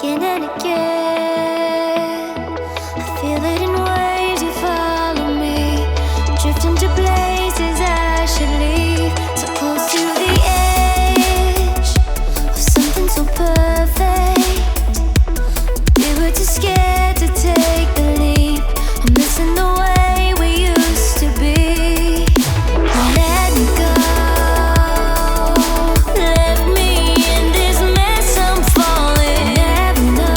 again and again. I feel it in waves, you follow me, drifting to places I should leave. So close to the edge of something so perfect. We were too scared to take the leap. I'm missing the way we used to be. Let me go, left me in this mess I'm falling. Never know,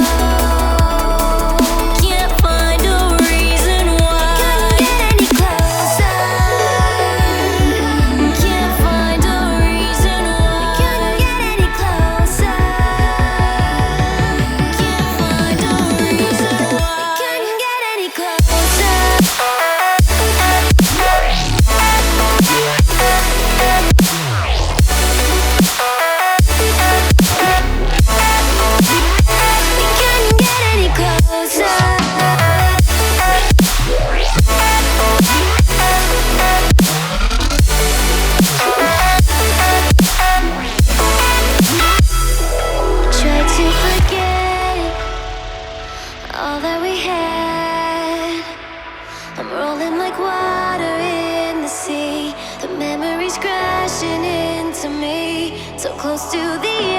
can't find a reason why. Couldn't get any closer, can't find a reason why. Couldn't get any closer, can't find a reason why. Couldn't get any closer. We couldn't get any closer. Tried to forget all that we had. I'm rolling like water in the sea. The memories crashing into me. So close to the